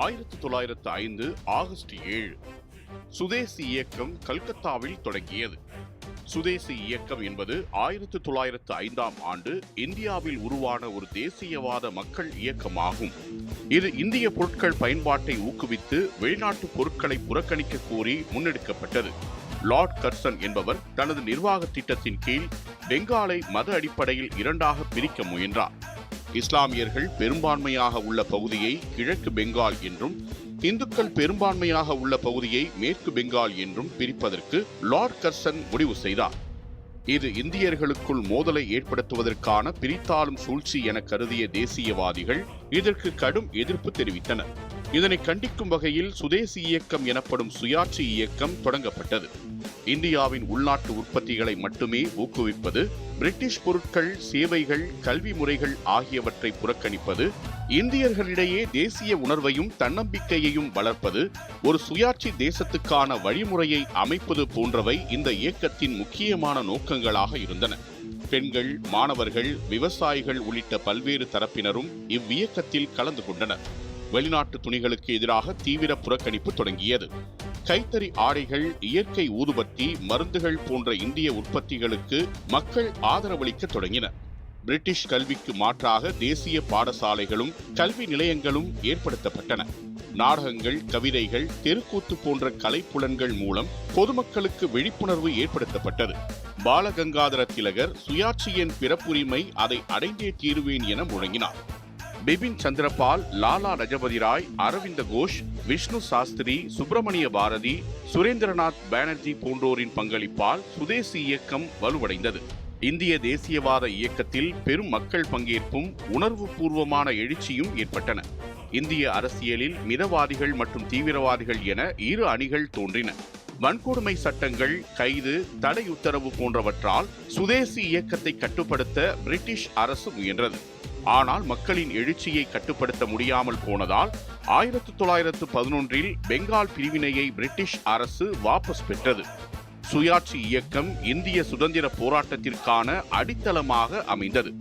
1905 August 7 சுதேசி இயக்கம் கல்கத்தாவில் தொடங்கியது. சுதேசி இயக்கம் என்பது 1905ஆம் ஆண்டு இந்தியாவில் உருவான ஒரு தேசியவாத மக்கள் இயக்கமாகும். இது இந்திய பொருட்கள் பயன்பாட்டை ஊக்குவித்து வெளிநாட்டு பொருட்களை புறக்கணிக்க கோரி முன்னெடுக்கப்பட்டது. லார்ட் கர்சன் என்பவர் தனது நிர்வாக திட்டத்தின் கீழ் பெங்காலை மத அடிப்படையில் இரண்டாக பிரிக்க முயன்றார். இஸ்லாமியர்கள் பெரும்பான்மையாக உள்ள பகுதியை கிழக்கு பெங்கால் என்றும், இந்துக்கள் பெரும்பான்மையாக உள்ள பகுதியை மேற்கு பெங்கால் என்றும் பிரிப்பதற்கு லார்ட் கர்சன் முடிவு செய்தார். இது இந்தியர்களுக்குள் மோதலை ஏற்படுத்துவதற்கான பிரித்தாளும் சூழ்ச்சி என கருதிய தேசியவாதிகள் இதற்கு கடும் எதிர்ப்பு தெரிவித்தனர். இதனை கண்டிக்கும் வகையில் சுதேசி இயக்கம் எனப்படும் சுயாட்சி இயக்கம் தொடங்கப்பட்டது. இந்தியாவின் உள்நாட்டு உற்பத்திகளை மட்டுமே ஊக்குவிப்பது, பிரிட்டிஷ் பொருட்கள், சேவைகள், கல்வி முறைகள் ஆகியவற்றை புறக்கணிப்பது, இந்தியர்களிடையே தேசிய உணர்வையும் தன்னம்பிக்கையையும் வளர்ப்பது, ஒரு சுயாட்சி தேசத்துக்கான வழிமுறையை அமைப்பது போன்றவை இந்த இயக்கத்தின் முக்கியமான நோக்கங்களாக இருந்தன. பெண்கள், மாணவர்கள், விவசாயிகள் உள்ளிட்ட பல்வேறு தரப்பினரும் இவ்வியக்கத்தில் கலந்து கொண்டனர். வெளிநாட்டு துணிகளுக்கு எதிராக தீவிர புறக்கணிப்பு தொடங்கியது. கைத்தறி ஆடைகள், இயற்கை ஊதுபத்தி, மருந்துகள் போன்ற இந்திய உற்பத்திகளுக்கு மக்கள் ஆதரவளிக்க தொடங்கினர். பிரிட்டிஷ் கல்விக்கு மாற்றாக தேசிய பாடசாலைகளும் கல்வி நிலையங்களும் ஏற்படுத்தப்பட்டன. நாடகங்கள், கவிதைகள், தெருக்கூத்து போன்ற கலைப்புலன்கள் மூலம் பொதுமக்களுக்கு விழிப்புணர்வு ஏற்படுத்தப்பட்டது. பாலகங்காதர திலகர் சுயாட்சியின் பிறப்புரிமை அதை அடைந்தே தீருவேன் என முழங்கினார். பிபின் சந்திரபால், லாலா லஜபதி ராய், அரவிந்த கோஷ், விஷ்ணு சாஸ்திரி, சுப்பிரமணிய பாரதி, சுரேந்திரநாத் பானர்ஜி போன்றோரின் பங்களிப்பால் சுதேசி இயக்கம் வலுவடைந்தது. இந்திய தேசியவாத இயக்கத்தில் பெரும் மக்கள் பங்கேற்பும் உணர்வு பூர்வமான எழுச்சியும் ஏற்பட்டன. இந்திய அரசியலில் மிதவாதிகள் மற்றும் தீவிரவாதிகள் என இரு அணிகள் தோன்றின. வன்கொடுமை சட்டங்கள், கைது, தடை உத்தரவு போன்றவற்றால் சுதேசி இயக்கத்தை கட்டுப்படுத்த பிரிட்டிஷ் அரசு முயன்றது. ஆனால் மக்களின் எழுச்சியை கட்டுப்படுத்த முடியாமல் போனதால் 1911இல் பெங்கால் பிரிவினையை பிரிட்டிஷ் அரசு வாபஸ் பெற்றது. சுயாட்சி இயக்கம் இந்திய சுதந்திர போராட்டத்திற்கான அடித்தளமாக அமைந்தது.